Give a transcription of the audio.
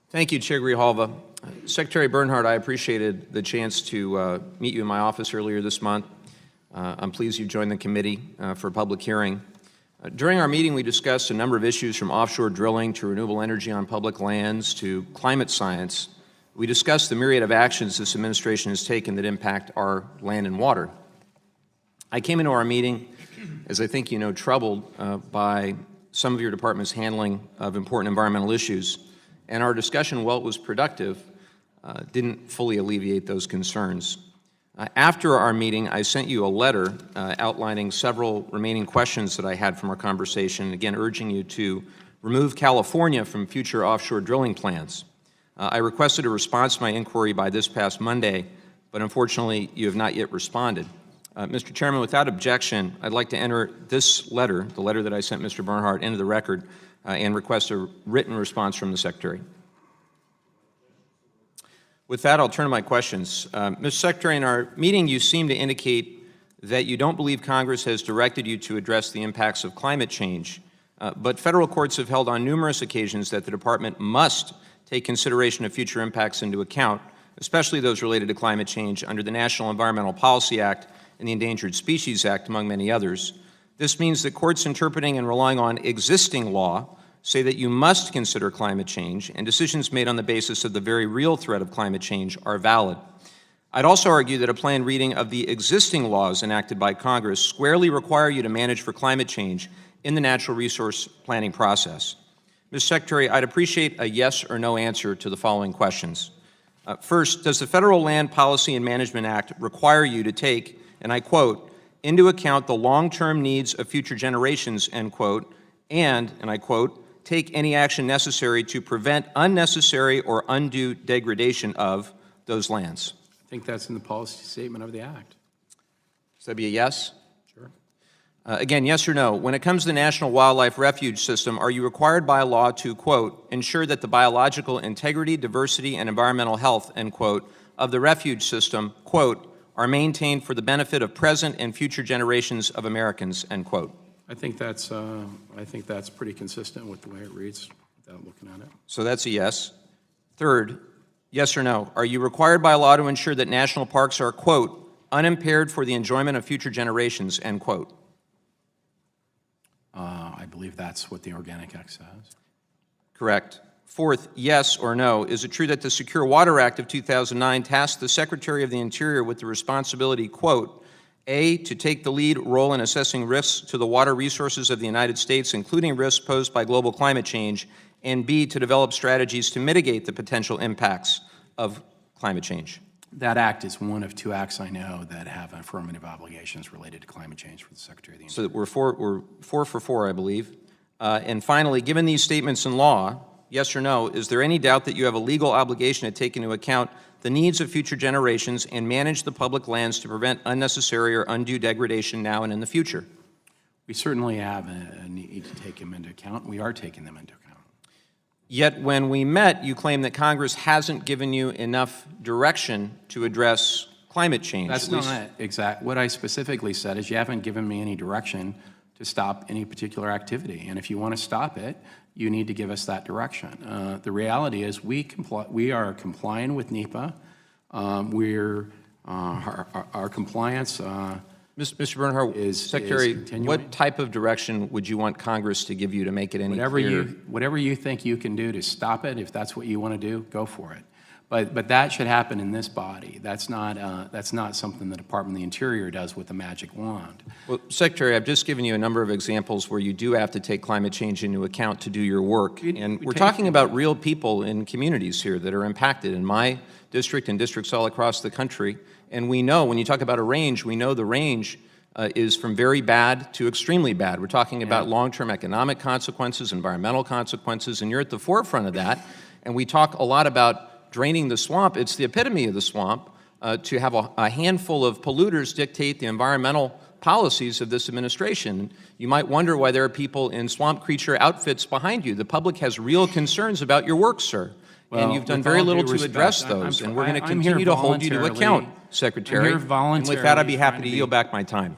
Thank you, Chair Grijalva. Secretary Bernhardt, I appreciated the chance to meet you in my office earlier this month. I'm pleased you joined the committee for a public hearing. During our meeting, we discussed a number of issues from offshore drilling to renewable energy on public lands to climate science. We discussed the myriad of actions this administration has taken that impact our land and water. I came into our meeting, as I think you know, troubled by some of your department's handling of important environmental issues, and our discussion, while it was productive, didn't fully alleviate those concerns. After our meeting, I sent you a letter outlining several remaining questions that I had from our conversation, again urging you to remove California from future offshore drilling plans. I requested a response to my inquiry by this past Monday, but unfortunately you have not yet responded. Mr. Chairman, without objection, I'd like to enter this letter, the letter that I sent Mr. Bernhardt, into the record and request a written response from the Secretary. With that, I'll turn to my questions. Mr. Secretary, in our meeting, you seem to indicate that you don't believe Congress has directed you to address the impacts of climate change, but federal courts have held on numerous occasions that the Department must take consideration of future impacts into account, especially those related to climate change under the National Environmental Policy Act and the Endangered Species Act, among many others. This means that courts interpreting and relying on existing law say that you must consider climate change, and decisions made on the basis of the very real threat of climate change are valid. I'd also argue that a plain reading of the existing laws enacted by Congress squarely require you to manage for climate change in the natural resource planning process. Mr. Secretary, I'd appreciate a yes or no answer to the following questions. First, does the Federal Land Policy and Management Act require you to take, and I quote, into account the long-term needs of future generations, end quote, and I quote, take any action necessary to prevent unnecessary or undue degradation of those lands? I think that's in the policy statement of the Act. So that'd be a yes? Sure. Again, yes or no. When it comes to the National Wildlife Refuge System, are you required by law to, quote, ensure that the biological integrity, diversity, and environmental health, end quote, of the refuge system, quote, are maintained for the benefit of present and future generations of Americans, end quote? I think that's pretty consistent with the way it reads without looking at it. So that's a yes. Third, yes or no, are you required by law to ensure that national parks are, quote, unimpaired for the enjoyment of future generations, end quote? I believe that's what the Organic Act says. Correct. Fourth, yes or no, is it true that the Secure Water Act of 2009 tasked the Secretary of the Interior with the responsibility, quote, A, to take the lead role in assessing risks to the water resources of the United States, including risks posed by global climate change, and B, to develop strategies to mitigate the potential impacts of climate change? That act is one of two acts I know that have affirmative obligations related to climate change for the Secretary of the Interior. So we're four for four, I believe. And finally, given these statements in law, yes or no, is there any doubt that you have a legal obligation to take into account the needs of future generations and manage the public lands to prevent unnecessary or undue degradation now and in the future? We certainly have a need to take them into account. We are taking them into account. Yet when we met, you claimed that Congress hasn't given you enough direction to address climate change. That's not exact. What I specifically said is you haven't given me any direction to stop any particular activity. And if you want to stop it, you need to give us that direction. The reality is we are complying with NEPA. Our compliance Mr. Bernhardt, Secretary, what type of direction would you want Congress to give you to make it any clearer? Whatever you think you can do to stop it, if that's what you want to do, go for it. But that should happen in this body. That's not something the Department of the Interior does with a magic wand. Well, Secretary, I've just given you a number of examples where you do have to take climate change into account to do your work. And we're talking about real people in communities here that are impacted in my district and districts all across the country. And we know, when you talk about a range, we know the range is from very bad to extremely bad. We're talking about long-term economic consequences, environmental consequences, and you're at the forefront of that. And we talk a lot about draining the swamp. It's the epitome of the swamp to have a handful of polluters dictate the environmental policies of this administration. You might wonder why there are people in swamp creature outfits behind you. The public has real concerns about your work, sir. Well, and you've done very little to address those, and we're going to continue to hold you to account, Secretary. And with that, I'd be happy to yield back my time.